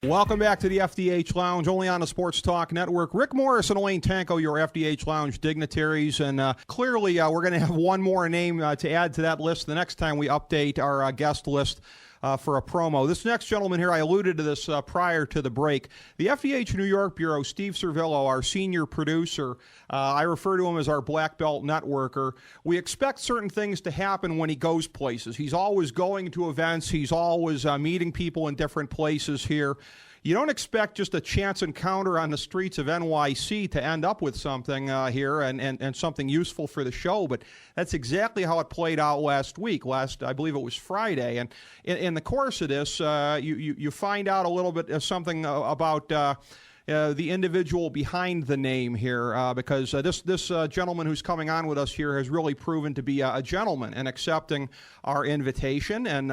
Welcome back to the FDH Lounge, only on the Sports Talk Network. Rick Morris and Elaine Tanko, your FDH Lounge dignitaries, and clearly we're going to have one more name to add to that list the next time we update our guest list for a promo. This next gentleman here, I alluded to this prior to the break. The FDH New York Bureau, Steve Servillo, our senior producer, I refer to him as our black belt networker. We expect certain things to happen when he goes places. He's always going to events. He's always meeting people in different places here. You don't expect just a chance encounter on the streets of NYC to end up with something here and something useful for the show, but that's exactly how it played out last week. I believe it was Friday. And in the course of this, you find out a little bit of something about the individual behind the name here, because this gentleman who's coming on with us here has really proven to be a gentleman in accepting our invitation and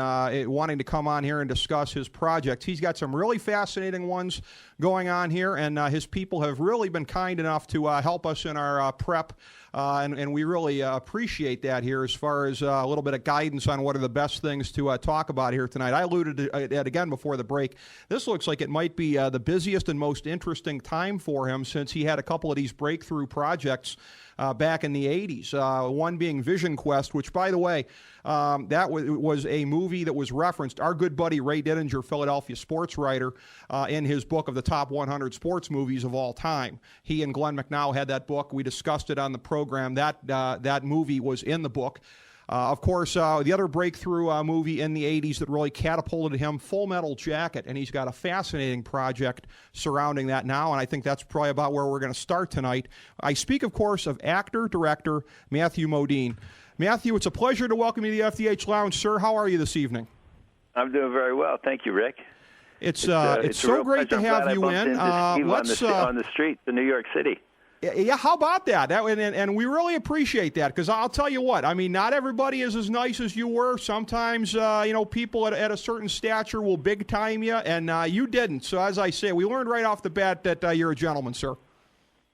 wanting to come on here and discuss his projects. He's got some really fascinating ones going on here, and his people have really been kind enough to help us in our prep, and we really appreciate that here as far as a little bit of guidance on what are the best things to talk about here tonight. I alluded to it again before the break. This looks like it might be the busiest and most interesting time for him since he had a couple of these breakthrough projects back in the 80s, one being Vision Quest, which, by the way, that was a movie that was referenced. Our good buddy Ray Didinger, Philadelphia sports writer, in his book of the top 100 sports movies of all time. He and Glenn McNow had that book. We discussed it on the program. That movie was in the book. Of course, the other breakthrough movie in the 80s that really catapulted him, Full Metal Jacket, and he's got a fascinating project surrounding that now, and I think that's probably about where we're going to start tonight. I speak, of course, of actor-director Matthew Modine. Matthew, it's a pleasure to welcome you to the FDH Lounge, sir. How are you this evening? I'm doing very well. Thank you, Rick. It's so great to have you in. Let's on the streets of New York City. Yeah, how about that? And we really appreciate that, because I'll tell you what, I mean, not everybody is as nice as you were. Sometimes, people at a certain stature will big-time you, and you didn't. So as I say, we learned right off the bat that you're a gentleman, sir.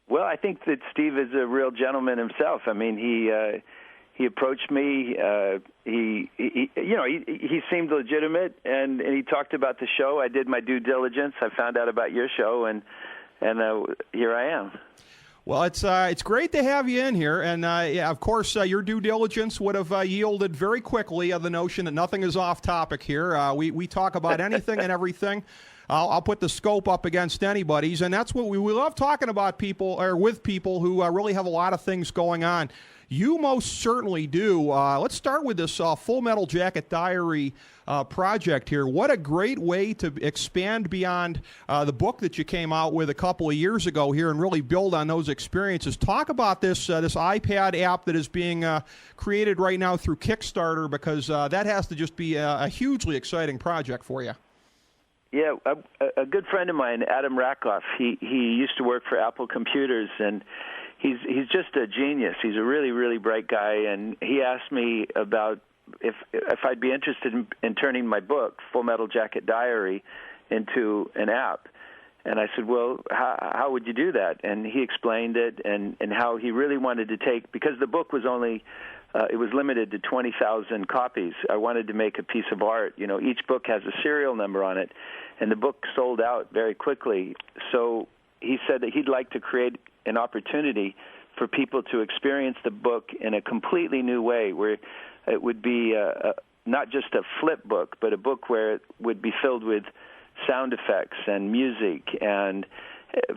Well, I think that Steve is a real gentleman himself. I mean, he approached me. He seemed legitimate, and he talked about the show. I did my due diligence. I found out about your show, and here I am. Well, it's great to have you in here, and of course, your due diligence would have yielded very quickly the notion that nothing is off topic here. We talk about anything and everything. I'll put the scope up against anybody's, and that's what we love talking about with people who really have a lot of things going on. You most certainly do. Let's start with this Full Metal Jacket Diary project here. What a great way to expand beyond the book that you came out with a couple of years ago here and really build on those experiences. Talk about this iPad app that is being created right now through Kickstarter, because that has to just be a hugely exciting project for you. Yeah, a good friend of mine, Adam Rakoff, he used to work for Apple Computers, and he's just a genius. He's a really, really bright guy, and he asked me about if I'd be interested in turning my book, Full Metal Jacket Diary, into an app. And I said, well, how would you do that? And he explained it and how he really wanted to take, because the book was only, it was limited to 20,000 copies. I wanted to make a piece of art. You know, each book has a serial number on it, and the book sold out very quickly. So he said that he'd like to create an opportunity for people to experience the book in a completely new way, where it would be not just a flip book, but a book where it would be filled with sound effects and music, and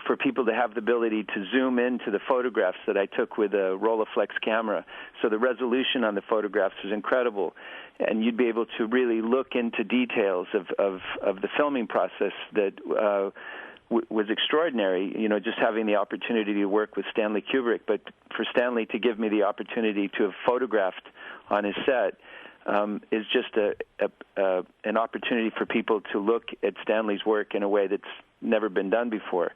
for people to have the ability to zoom into the photographs that I took with a Rolleiflex camera. So the resolution on the photographs is incredible, and you'd be able to really look into details of the filming process that was extraordinary, just having the opportunity to work with Stanley Kubrick, but for Stanley to give me the opportunity to have photographed on his set is just an opportunity for people to look at Stanley's work in a way that's never been done before.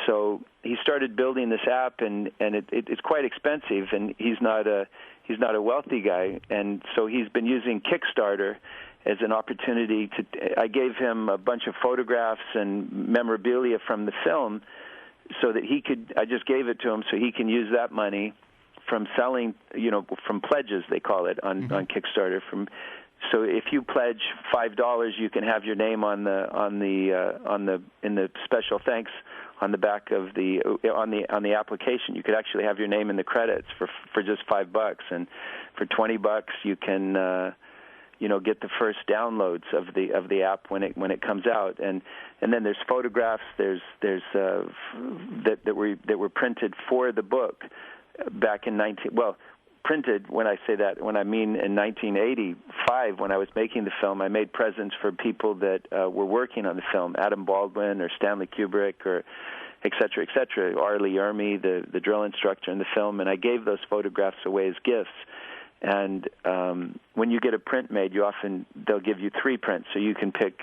So he started building this app, and it's quite expensive, and he's not a wealthy guy, and so he's been using Kickstarter as an opportunity I gave him a bunch of photographs and memorabilia from the film so that I just gave it to him so he can use that money from selling, from pledges, they call it on Kickstarter, from So if you pledge $5, you can have your name in the special thanks on the back of on the application. You could actually have your name in the credits for just $5, and for $20 you can get the first downloads of the app when it comes out, and then there's photographs that were printed for the book back in printed. When I say that, when I mean in 1985, when I was making the film, I made presents for people that were working on the film, Adam Baldwin or Stanley Kubrick or et cetera, R. Lee Ermey, the drill instructor in the film, and I gave those photographs away as gifts. And when you get a print made, they'll give you 3 prints, so you can pick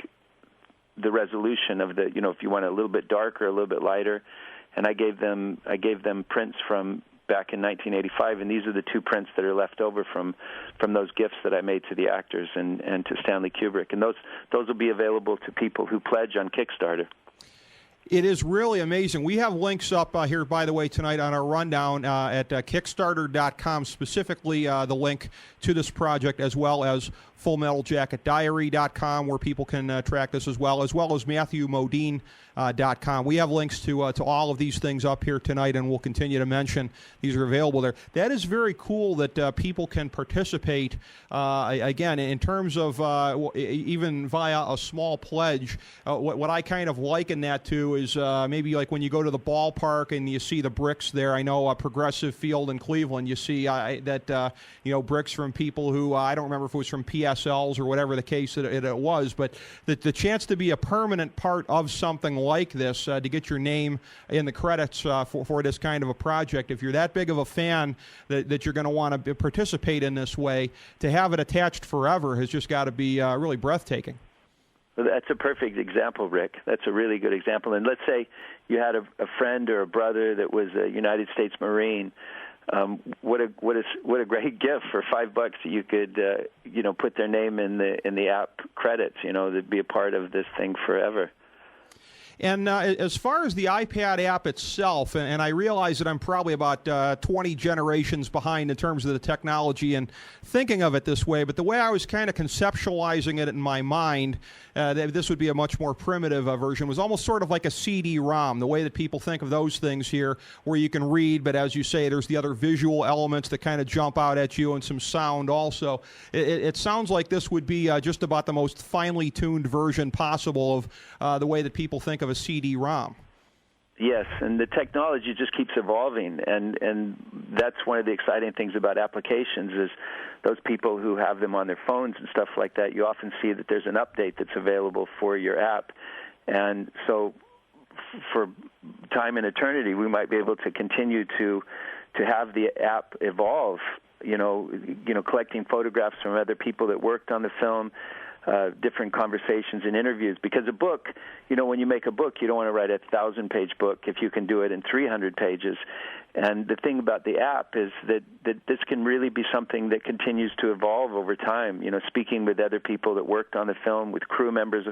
the resolution of if you want it a little bit darker, a little bit lighter. And I gave them prints from back in 1985, and these are the 2 prints that are left over from those gifts that I made to the actors and to Stanley Kubrick. And those will be available to people who pledge on Kickstarter. It is really amazing. We have links up here, by the way, tonight on our rundown at Kickstarter.com, specifically the link to this project, as well as FullMetalJacketDiary.com, where people can track this as well as MatthewModine.com. We have links to all of these things up here tonight, and we'll continue to mention these are available there. That is very cool that people can participate, again, in terms of even via a small pledge. What I kind of liken that to is maybe like when you go to the ballpark and you see the bricks there. I know Progressive Field in Cleveland, you see that bricks from people who, I don't remember if it was from PSLs or whatever the case it was, but the chance to be a permanent part of something like this, to get your name in the credits for this kind of a project, if you're that big of a fan that you're going to want to participate in this way, to have it attached forever has just got to be really breathtaking. Well, that's a perfect example, Rick. That's a really good example. And let's say you had a friend or a brother that was a United States Marine. What a great gift for $5 that you could put their name in the app credits. They'd be a part of this thing forever. And as far as the iPad app itself, and I realize that I'm probably about 20 generations behind in terms of the technology and thinking of it this way, but the way I was kind of conceptualizing it in my mind, that this would be a much more primitive version, was almost sort of like a CD-ROM, the way that people think of those things here, where you can read, but as you say, there's the other visual elements that kind of jump out at you and some sound also. It sounds like this would be just about the most finely tuned version possible of the way that people think of a CD-ROM. Yes, and the technology just keeps evolving, and that's one of the exciting things about applications is those people who have them on their phones and stuff like that, you often see that there's an update that's available for your app. And so for time and eternity, we might be able to continue to have the app evolve, collecting photographs from other people that worked on the film, different conversations and interviews. Because a book, when you make a book, you don't want to write a 1,000-page book if you can do it in 300 pages. And the thing about the app is that this can really be something that continues to evolve over time. Speaking with other people that worked on the film, with crew members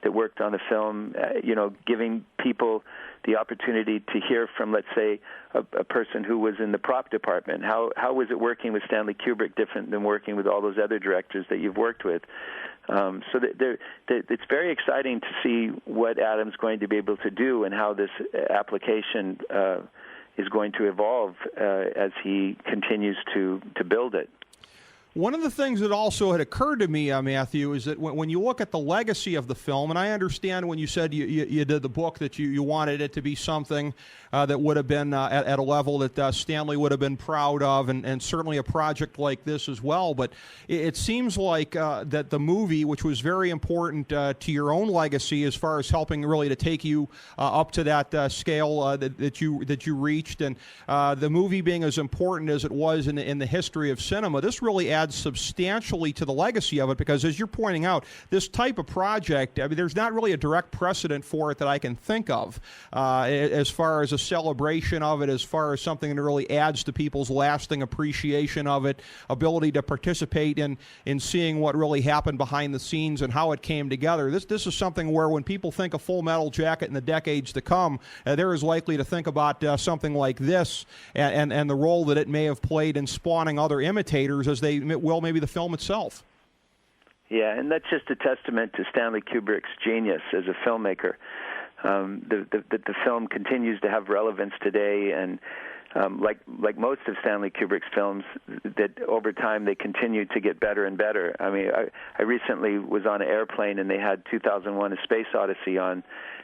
that worked on the film, giving people the opportunity to hear from, let's say, a person who was in the prop department. How was it working with Stanley Kubrick different than working with all those other directors that you've worked with? It's very exciting to see what Adam's going to be able to do and how this application is going to evolve as he continues to build it. One of the things that also had occurred to me, Matthew, is that when you look at the legacy of the film, and I understand when you said you did the book that you wanted it to be something that would have been at a level that Stanley would have been proud of, and certainly a project like this as well, but it seems like that the movie, which was very important to your own legacy as far as helping really to take you up to that scale that you reached, and the movie being as important as it was in the history of cinema, this really adds substantially to the legacy of it, because as you're pointing out, this type of project, there's not really a direct precedent for it that I can think of as far as a celebration of it, as far as something that really adds to people's lasting appreciation of it, ability to participate in seeing what really happened behind the scenes and how it came together. This is something where when people think of Full Metal Jacket in the decades to come, they're as likely to think about something like this and the role that it may have played in spawning other imitators as they will maybe the film itself. Yeah, and that's just a testament to Stanley Kubrick's genius as a filmmaker. The film continues to have relevance today, and like most of Stanley Kubrick's films, that over time they continue to get better and better. I mean, I recently was on an airplane and they had 2001: A Space Odyssey on,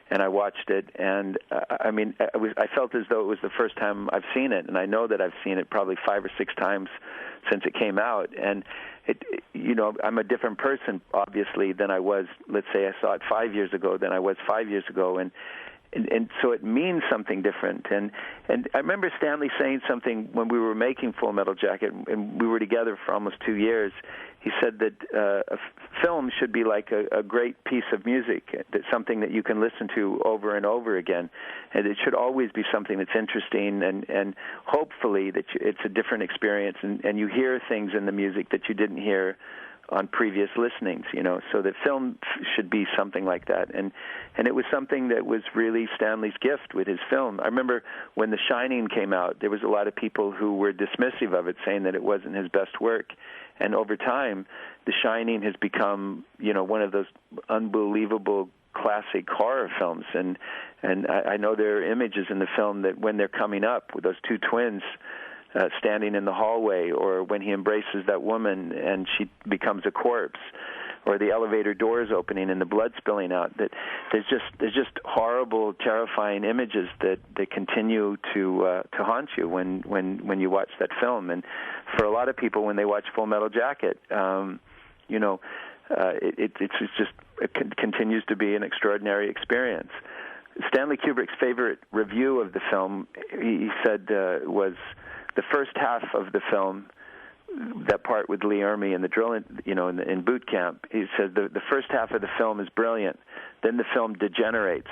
and I watched it, and I felt as though it was the first time I've seen it, and I know that I've seen it probably 5 or 6 times since it came out, and I'm a different person, obviously, than I was, let's say I saw it 5 years ago, than I was 5 years ago, and so it means something different. And I remember Stanley saying something when we were making Full Metal Jacket, and we were together for almost 2 years. He said that a film should be like a great piece of music, that's something that you can listen to over and over again, and it should always be something that's interesting, and hopefully that it's a different experience, and you hear things in the music that you didn't hear on previous listenings, so that film should be something like that. And it was something that was really Stanley's gift with his film. I remember when The Shining came out, there was a lot of people who were dismissive of it, saying that it wasn't his best work. And over time, The Shining has become, one of those unbelievable classic horror films. And I know there are images in the film that when they're coming up with those two twins standing in the hallway, or when he embraces that woman and she becomes a corpse, or the elevator doors opening and the blood spilling out, that there's just horrible, terrifying images that continue to haunt you when you watch that film. And for a lot of people, when they watch Full Metal Jacket, it continues to be an extraordinary experience. Stanley Kubrick's favorite review of the film, he said, was the first half of the film, that part with Lee Ermey and the drill, in boot camp. He said the first half of the film is brilliant. Then the film degenerates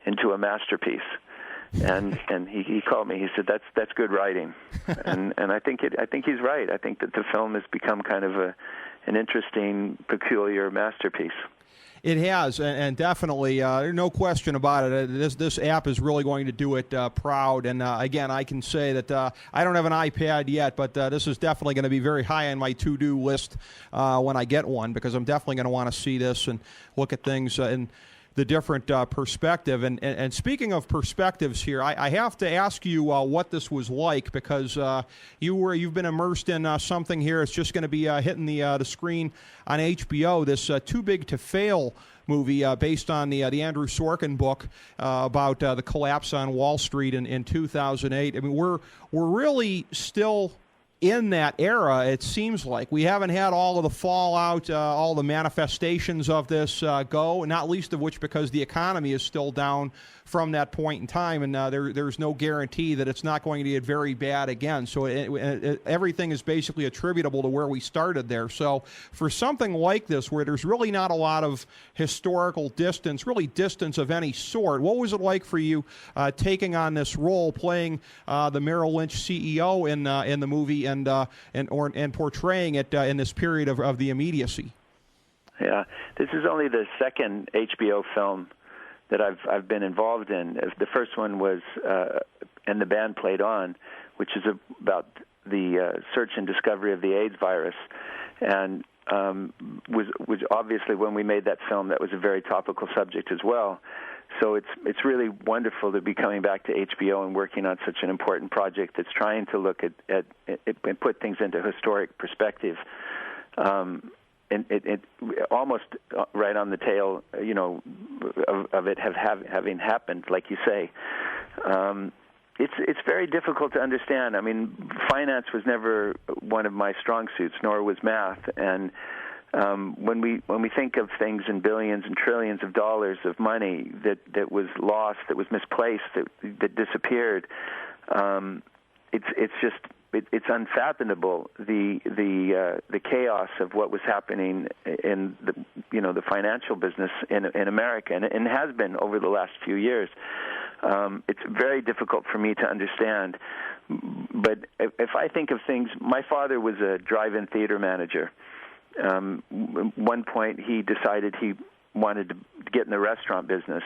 into a masterpiece. And he called me. He said that's good writing, and I think he's right. I think that the film has become kind of an interesting, peculiar masterpiece. It has, and definitely, no question about it. This app is really going to do it proud. And again, I can say that I don't have an iPad yet, but this is definitely going to be very high on my to-do list when I get one, because I'm definitely going to want to see this and look at things in the different perspective. And speaking of perspectives here, I have to ask you what this was like, because you've been immersed in something here. It's just going to be hitting the screen on HBO, this Too Big to Fail movie based on the Andrew Sorkin book about the collapse on Wall Street in 2008. I mean, we're really still in that era. It seems like we haven't had all of the fallout, all the manifestations of this go, not least of which because the economy is still down from that point in time, and there's no guarantee that it's not going to get very bad again. So everything is basically attributable to where we started there. So for something like this, where there's really not a lot of historical distance, really distance of any sort, what was it like for you taking on this role, playing the Merrill Lynch CEO in the movie and portraying it in this period of the immediacy? Yeah, this is only the second HBO film that I've been involved in. The first one was And the Band Played On, which is about the search and discovery of the AIDS virus, and was obviously, when we made that film, that was a very topical subject as well. So it's really wonderful to be coming back to HBO and working on such an important project that's trying to look at and put things into historic perspective. And it almost right on the tail, of it having happened, like you say. It's very difficult to understand. I mean, finance was never one of my strong suits, nor was math. And when we think of things in billions and trillions of dollars of money that was lost, that was misplaced, that disappeared, it's unfathomable, the chaos of what was happening in the financial business in America, and has been over the last few years. It's very difficult for me to understand. But if I think of things, my father was a drive-in theater manager. At one point, he decided he wanted to get in the restaurant business.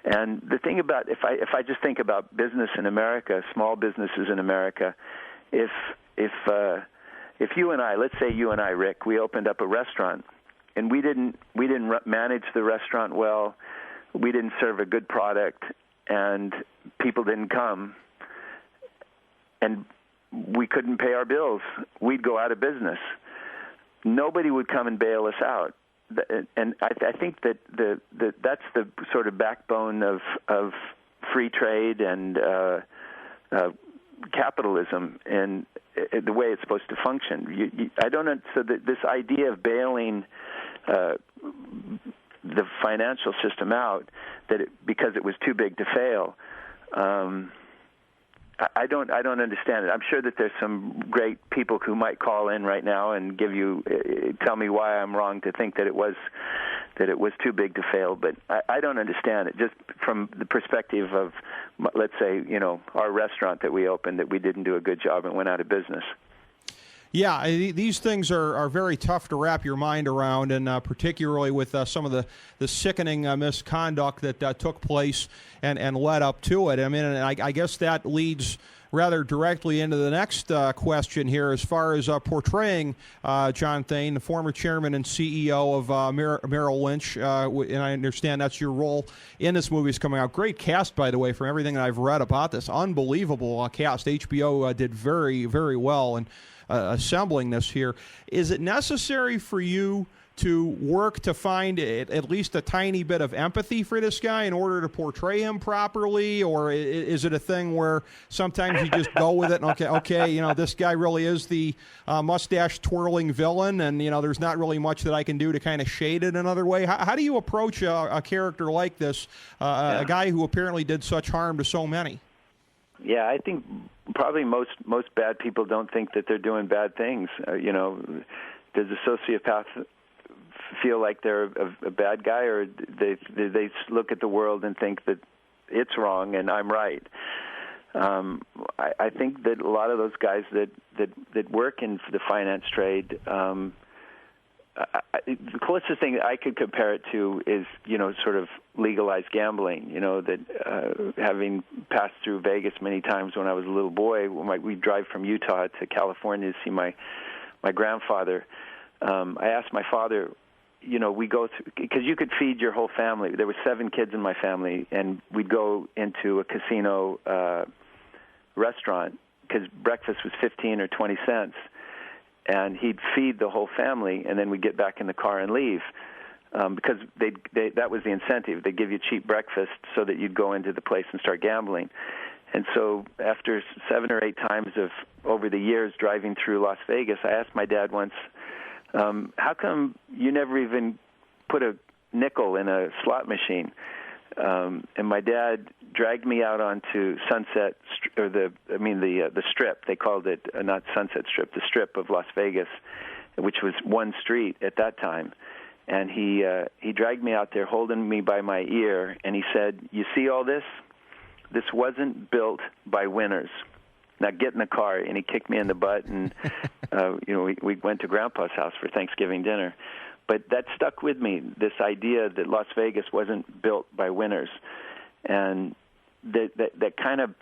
And the thing about, if I just think about business in America, small businesses in America, if you and I, let's say you and I, Rick, we opened up a restaurant, and we didn't manage the restaurant well. We didn't serve a good product, and people didn't come, and we couldn't pay our bills. We'd go out of business. Nobody would come and bail us out. And I think that that's the sort of backbone of free trade and capitalism and the way it's supposed to function. I don't know. So this idea of bailing the financial system out because it was too big to fail. I don't understand it. I'm sure that there's some great people who might call in right now and tell me why I'm wrong to think that it was too big to fail. But I don't understand it. Just from the perspective of, let's say, our restaurant that we opened, that we didn't do a good job and went out of business. Yeah, these things are very tough to wrap your mind around, and particularly with some of the sickening misconduct that took place and led up to it. I mean, and I guess that leads rather directly into the next question here as far as portraying John Thain, the former chairman and CEO of Merrill Lynch, and I understand that's your role in this movie is coming out. Great cast, by the way, from everything that I've read about this. Unbelievable cast. HBO did very, very well in assembling this here. Is it necessary for you to work to find at least a tiny bit of empathy for this guy in order to portray him properly, or is it a thing where sometimes you just go with it and okay, this guy really is the mustache twirling villain, and there's not really much that I can do to kind of shade it another way? How do you approach a character like this, a guy who apparently did such harm to so many? Yeah, I think probably most bad people don't think that they're doing bad things. Does a sociopath feel like they're a bad guy, or they look at the world and think that it's wrong and I'm right? I think that a lot of those guys that work in the finance trade, the closest thing that I could compare it to is, sort of legalized gambling. That having passed through Vegas many times when I was a little boy, we'd drive from Utah to California to see my grandfather. I asked my father, we go through, because you could feed your whole family. There were 7 kids in my family, and we'd go into a casino restaurant because breakfast was 15 or 20 cents. And he'd feed the whole family, and then we'd get back in the car and leave, because that was the incentive. They'd give you cheap breakfast so that you'd go into the place and start gambling. And so after 7 or 8 times over the years driving through Las Vegas, I asked my dad once, how come you never even put a nickel in a slot machine? And my dad dragged me out onto Sunset, the Strip. They called it not Sunset Strip, the Strip of Las Vegas, which was one street at that time. And he dragged me out there, holding me by my ear, and he said, "You see all this? This wasn't built by winners. Now get in the car." And he kicked me in the butt, and we went to Grandpa's house for Thanksgiving dinner. But that stuck with me, this idea that Las Vegas wasn't built by winners. And that kind of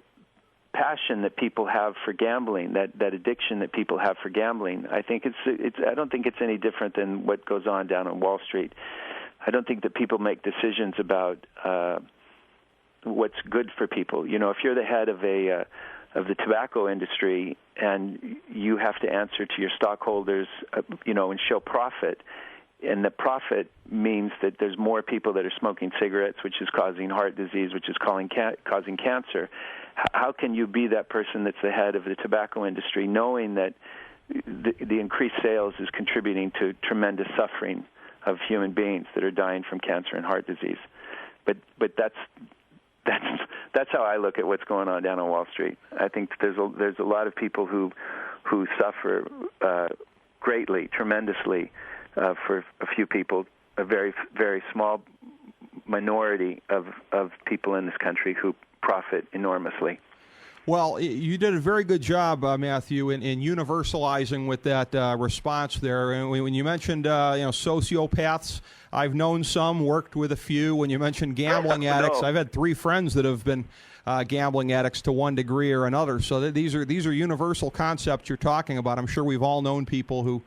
passion that people have for gambling, that addiction that people have for gambling, I think I don't think it's any different than what goes on down on Wall Street. I don't think that people make decisions about what's good for people. If you're the head of the tobacco industry and you have to answer to your stockholders, and show profit, and the profit means that there's more people that are smoking cigarettes, which is causing heart disease, which is causing cancer. How can you be that person that's the head of the tobacco industry, knowing that the increased sales is contributing to tremendous suffering of human beings that are dying from cancer and heart disease? But that's how I look at what's going on down on Wall Street. I think there's a lot of people who suffer greatly, tremendously. For a few people, a very, very small minority of people in this country who profit enormously. Well, you did a very good job, Matthew, in universalizing with that response there. And when you mentioned, sociopaths, I've known some, worked with a few. When you mentioned gambling addicts, I've had 3 friends that have been gambling addicts to one degree or another. So these are universal concepts you're talking about. I'm sure we've all known people who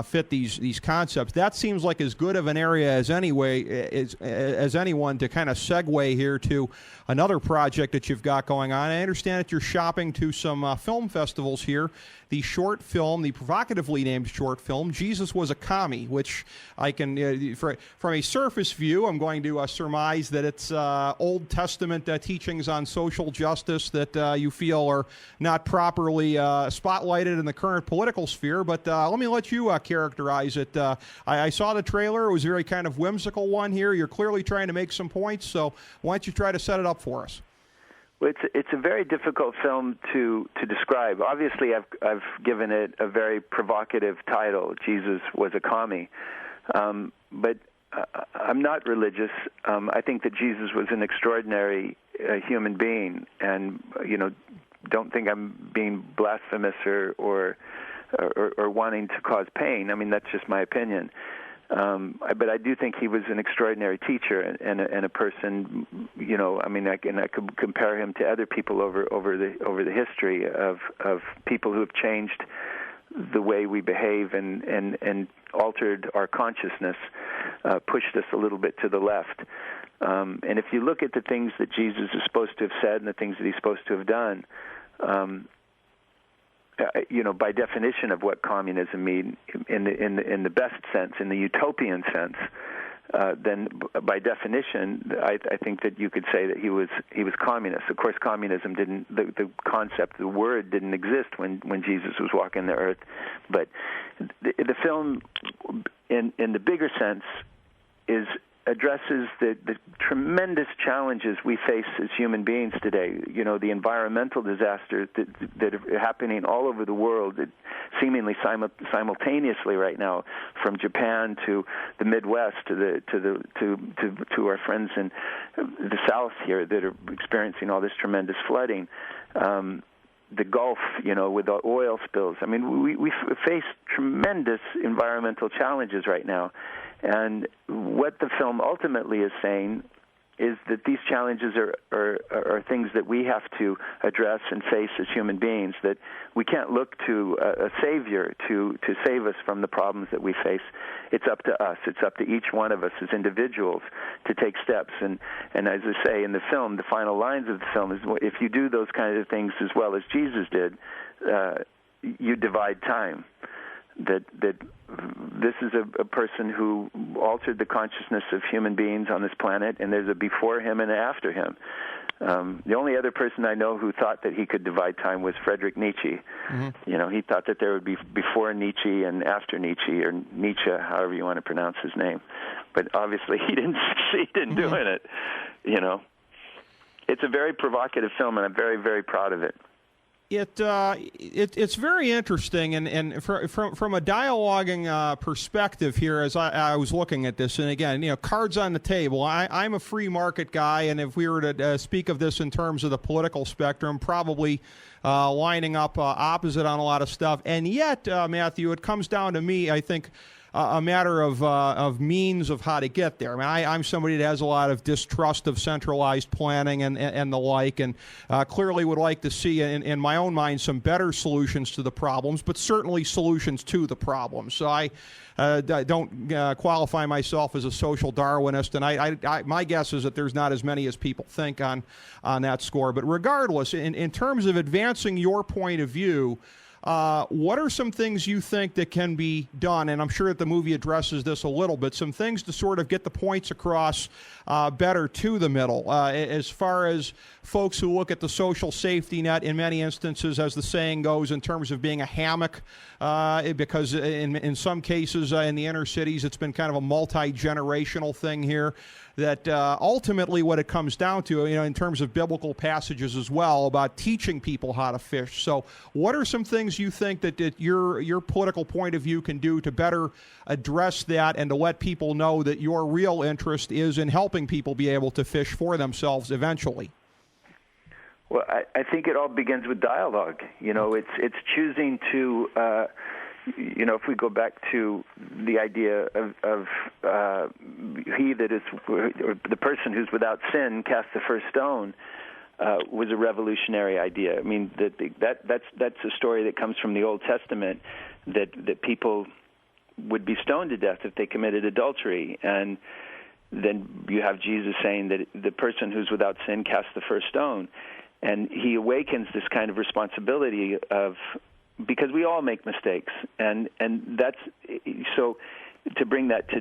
fit these concepts. That seems like as good of an area as as anyone to kind of segue here to another project that you've got going on. I understand that you're shopping to some film festivals here. The short film, the provocatively named short film, Jesus Was a Commie, which I can, from a surface view, I'm going to surmise that it's Old Testament teachings on social justice that you feel are not properly spotlighted in the current political sphere. But let me let you characterize it. I saw the trailer. It was a very kind of whimsical one here. You're clearly trying to make some points, so why don't you try to set it up for us? Well, it's a very difficult film to describe. Obviously, I've given it a very provocative title, Jesus Was a Commie. But I'm not religious. I think that Jesus was an extraordinary human being, and don't think I'm being blasphemous or wanting to cause pain. I mean, that's just my opinion. But I do think he was an extraordinary teacher and a person. I could compare him to other people over the history of people who have changed the way we behave and altered our consciousness, pushed us a little bit to the left. And if you look at the things that Jesus is supposed to have said and the things that he's supposed to have done, by definition of what communism means in the best sense, in the utopian sense, then by definition, I think that you could say that he was communist. Of course, communism didn't. The concept, the word, didn't exist when Jesus was walking the earth. But the film, in the bigger sense, addresses the tremendous challenges we face as human beings today. The environmental disasters that are happening all over the world, seemingly simultaneously right now, from Japan to the Midwest to our friends in the South here that are experiencing all this tremendous flooding. The Gulf, with the oil spills. I mean, we face tremendous environmental challenges right now. And what the film ultimately is saying is that these challenges are things that we have to address and face as human beings, that we can't look to a savior to save us from the problems that we face. It's up to us. It's up to each one of us as individuals to take steps. And as I say in the film, the final lines of the film is, if you do those kinds of things as well as Jesus did, you divide time. That this is a person who altered the consciousness of human beings on this planet, and there's a before him and an after him. The only other person I know who thought that he could divide time was Friedrich Nietzsche. Mm-hmm. He thought that there would be before Nietzsche and after Nietzsche, or Nietzsche, however you want to pronounce his name. But obviously he didn't succeed in doing it. It's a very provocative film, and I'm very, very proud of it. It's very interesting, and from a dialoguing perspective here, as I was looking at this, and again, cards on the table. I'm a free market guy, and if we were to speak of this in terms of the political spectrum, probably lining up opposite on a lot of stuff. And yet, Matthew, it comes down to me, I think, a matter of means of how to get there. I mean, I'm somebody that has a lot of distrust of centralized planning and the like, and clearly would like to see, in my own mind, some better solutions to the problems, but certainly solutions to the problems. So I don't qualify myself as a social Darwinist, and my guess is that there's not as many as people think on that score. But regardless, in terms of advancing your point of view, what are some things you think that can be done? And I'm sure that the movie addresses this a little bit, some things to sort of get the points across better to the middle, as far as folks who look at the social safety net in many instances, as the saying goes, in terms of being a hammock, because in some cases in the inner cities, it's been kind of a multi-generational thing here. That ultimately what it comes down to, in terms of biblical passages as well, about teaching people how to fish. So what are some things you think that your political point of view can do to better address that and to let people know that your real interest is in helping people be able to fish for themselves eventually? Well, I think it all begins with dialogue. It's choosing to... if we go back to the idea of he that is, or the person who's without sin cast the first stone, was a revolutionary idea. I mean, that's a story that comes from the Old Testament, that people would be stoned to death if they committed adultery. And then you have Jesus saying that the person who's without sin casts the first stone. And he awakens this kind of responsibility of, because we all make mistakes. And that's, so to bring that to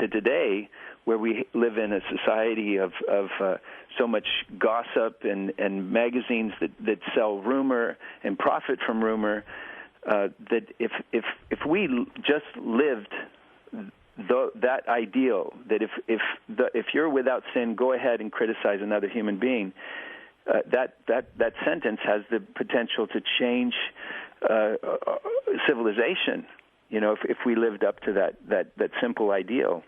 today, where we live in a society of so much gossip and magazines that sell rumor and profit from rumor, that if we just lived that ideal, that if you're without sin, go ahead and criticize another human being, that sentence has the potential to change civilization. You know, if we lived up to that simple ideal.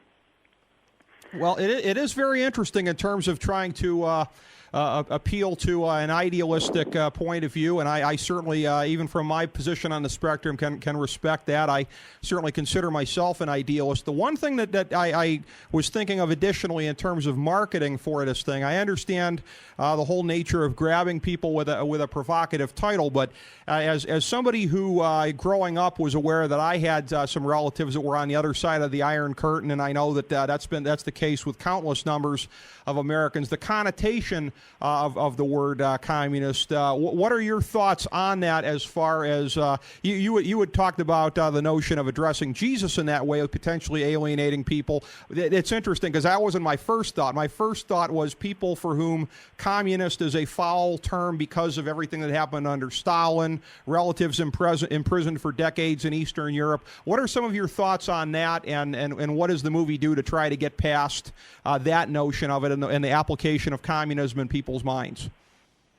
Well, it is very interesting in terms of trying to appeal to an idealistic point of view, and I certainly, even from my position on the spectrum, can respect that. I certainly consider myself an idealist. The one thing that I was thinking of additionally in terms of marketing for this thing, I understand the whole nature of grabbing people with a provocative title, but as somebody who growing up was aware that I had some relatives that were on the other side of the Iron Curtain, and I know that that's the case with countless numbers of Americans, the connotation of the word communist. What are your thoughts on that? As far as you had talked about the notion of addressing Jesus in that way, of potentially alienating people. It's interesting because that wasn't my first thought. My first thought was people for whom communist is a foul term because of everything that happened under Stalin, relatives imprisoned for decades in Eastern Europe. What are some of your thoughts on that, and what does the movie do to try to get past that notion of it and the application of communism in people's minds?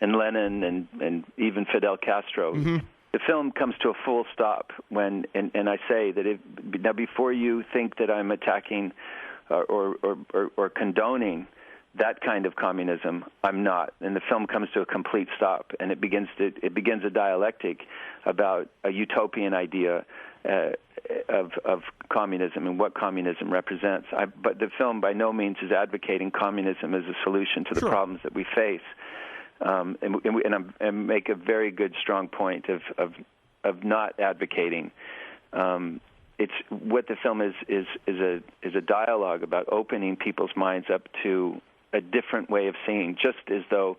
And Lenin and even Fidel Castro. Mm-hmm. The film comes to a full stop when, and I say that now before you think that I'm attacking or condoning that kind of communism, I'm not. And the film comes to a complete stop, and it begins a dialectic about a utopian idea of communism and what communism represents. But the film by no means is advocating communism as a solution to the problems that we face. And make a very good, strong point of not advocating. It's what the film is a dialogue about opening people's minds up to a different way of seeing, just as though,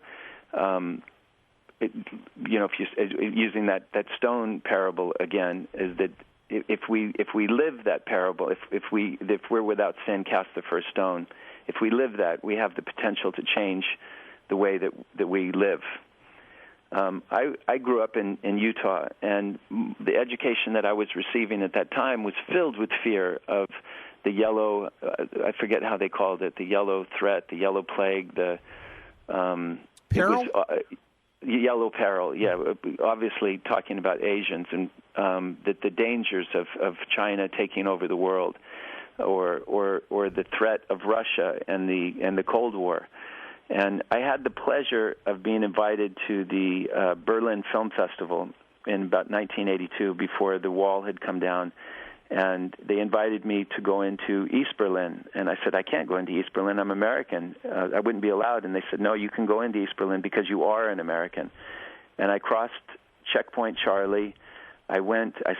using that stone parable again, is that if we live that parable, if we're without sin, cast the first stone. If we live that, we have the potential to change the way that we live. I grew up in Utah, and the education that I was receiving at that time was filled with fear of the yellow, I forget how they called it, the yellow threat, the yellow plague, the peril? Yellow peril, yeah, obviously talking about Asians, and that the dangers of China taking over the world, or the threat of Russia and the Cold War. And I had the pleasure of being invited to the Berlin Film Festival in about 1982, before the wall had come down. And they invited me to go into East Berlin. And I said, I can't go into East Berlin. I'm American. I wouldn't be allowed. And they said, no, you can go into East Berlin because you are an American. And I crossed Checkpoint Charlie. I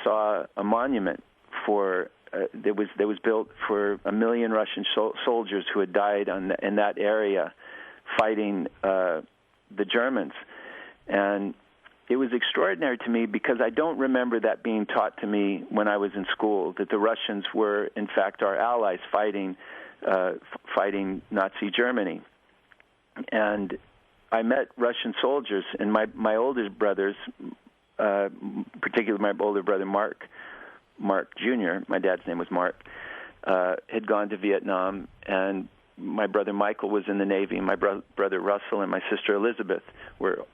saw a monument for that was built for 1 million Russian soldiers who had died in that area fighting the Germans. And it was extraordinary to me because I don't remember that being taught to me when I was in school, that the Russians were, in fact, our allies fighting Nazi Germany. And I met Russian soldiers, and my older brothers, particularly my older brother Mark Jr., my dad's name was Mark, had gone to Vietnam, and my brother Michael was in the Navy, and my brother Russell and my sister Elizabeth were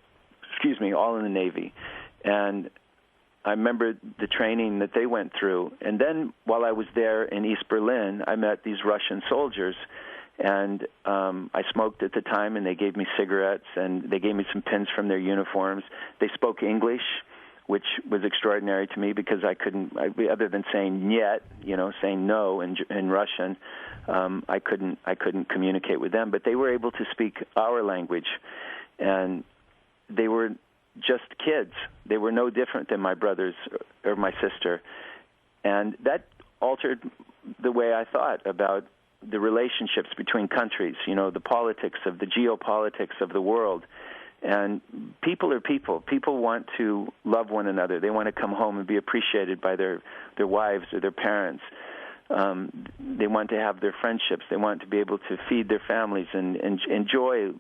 all in the Navy. And I remember the training that they went through. And then while I was there in East Berlin, I met these Russian soldiers. And I smoked at the time, and they gave me cigarettes, and they gave me some pins from their uniforms. They spoke English, which was extraordinary to me because I couldn't, other than saying "niet," saying no in Russian, I couldn't communicate with them. But they were able to speak our language, and they were just kids. They were no different than my brothers or my sister. And that altered the way I thought about the relationships between countries, the politics of the geopolitics of the world. And people are people. People want to love one another. They want to come home and be appreciated by their wives or their parents. They want to have their friendships. They want to be able to feed their families and enjoy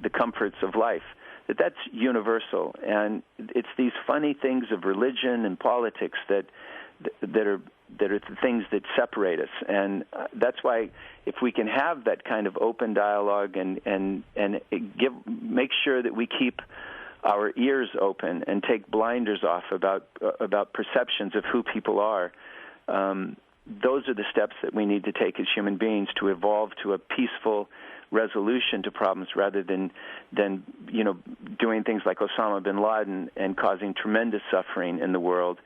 the comforts of life. That's universal. And it's these funny things of religion and politics that are the things that separate us. And that's why if we can have that kind of open dialogue and make sure that we keep our ears open and take blinders off about perceptions of who people are, those are the steps that we need to take as human beings to evolve to a peaceful resolution to problems, rather than doing things like Osama bin Laden and causing tremendous suffering in the world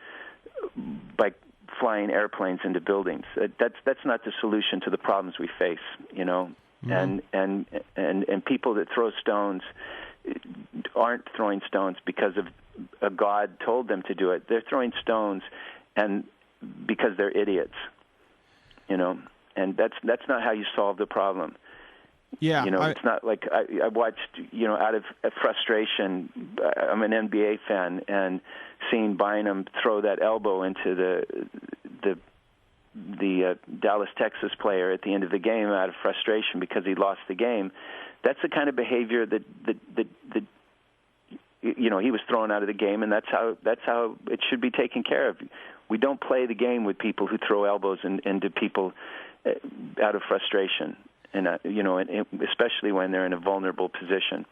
by flying airplanes into buildings. That's not the solution to the problems we face, Mm-hmm. And people that throw stones aren't throwing stones because of a God told them to do it. They're throwing stones and because they're idiots, and that's not how you solve the problem. Yeah, it's not like I watched, out of frustration. I'm an NBA fan, and seeing Bynum throw that elbow into the Dallas, Texas player at the end of the game out of frustration because he lost the game. That's the kind of behavior that he was thrown out of the game, and that's how it should be taken care of. We don't play the game with people who throw elbows into people out of frustration. And especially when they're in a vulnerable position.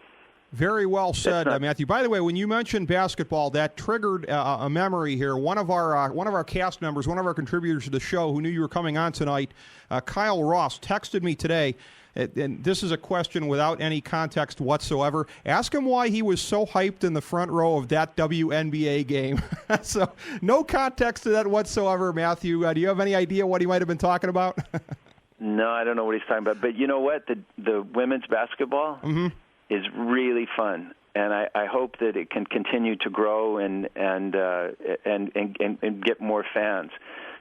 Very well said, Matthew. By the way, when you mentioned basketball, that triggered a memory here. One of our cast members, one of our contributors to the show, who knew you were coming on tonight, Kyle Ross, texted me today. And this is a question without any context whatsoever. Ask him why he was so hyped in the front row of that WNBA game. So no context to that whatsoever, Matthew. Do you have any idea what he might have been talking about? No, I don't know what he's talking about. But you know what? The women's basketball mm-hmm. is really fun, and I hope that it can continue to grow and get more fans,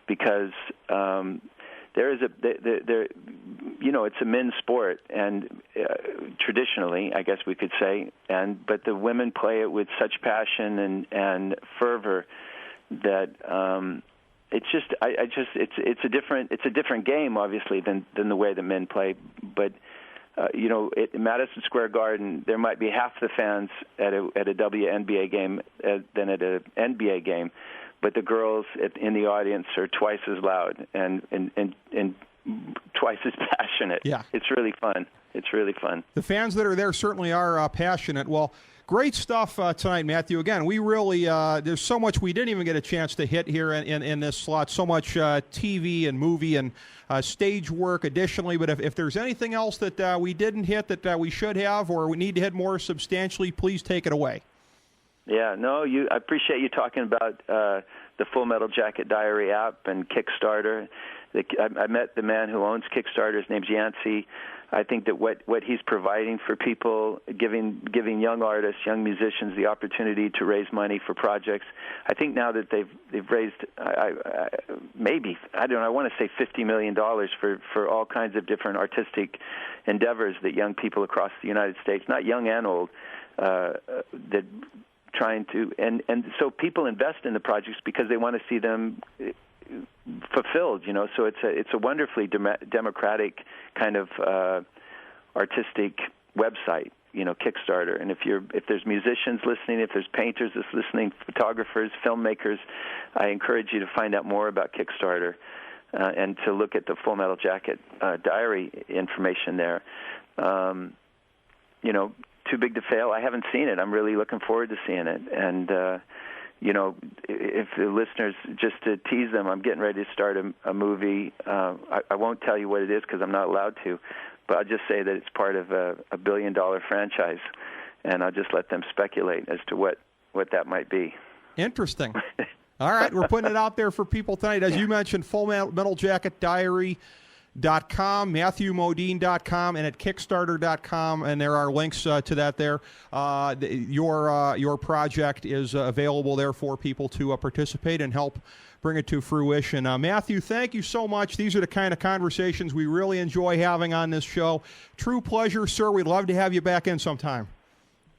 because it's a men's sport, and traditionally, I guess we could say, but the women play it with such passion and fervor that. It's a different game, obviously, than the way the men play. But at Madison Square Garden, there might be half the fans at a WNBA game than at an NBA game, but the girls in the audience are twice as loud and twice as passionate. Yeah, it's really fun. It's really fun. The fans that are there certainly are passionate. Well. Great stuff tonight, Matthew. Again, we really, there's so much we didn't even get a chance to hit here in this slot, so much TV and movie and stage work additionally. But if there's anything else that we didn't hit that we should have or we need to hit more substantially, please take it away. Yeah, no, I appreciate you talking about the Full Metal Jacket Diary app and Kickstarter. I met the man who owns Kickstarter. His name's Yancey. I think that what he's providing for people, giving young artists, young musicians the opportunity to raise money for projects. I think now that they've raised maybe, I don't know, I want to say $50 million for all kinds of different artistic endeavors that young people across the United States, not young and old, that trying to, and so people invest in the projects because they want to see them fulfilled, so it's a wonderfully democratic kind of artistic website, Kickstarter. And if there's musicians listening, if there's painters that's listening, photographers, filmmakers, I encourage you to find out more about Kickstarter and to look at the Full Metal Jacket Diary information there. Too Big to Fail. I haven't seen it. I'm really looking forward to seeing it. And if the listeners, just to tease them, I'm getting ready to start a movie. I won't tell you what it is because I'm not allowed to, but I'll just say that it's part of a $1 billion franchise, and I'll just let them speculate as to what that might be. Interesting. All right, we're putting it out there for people tonight. As you mentioned, Full Metal Jacket Diary, MatthewModine.com, and at Kickstarter.com, and there are links to that there. Your project is available there for people to participate and help bring it to fruition. Matthew, thank you so much. These are the kind of conversations we really enjoy having on this show. True pleasure, sir. We'd love to have you back in sometime.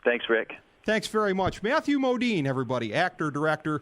Thanks, Rick. Thanks very much. Matthew Modine, everybody, actor, director,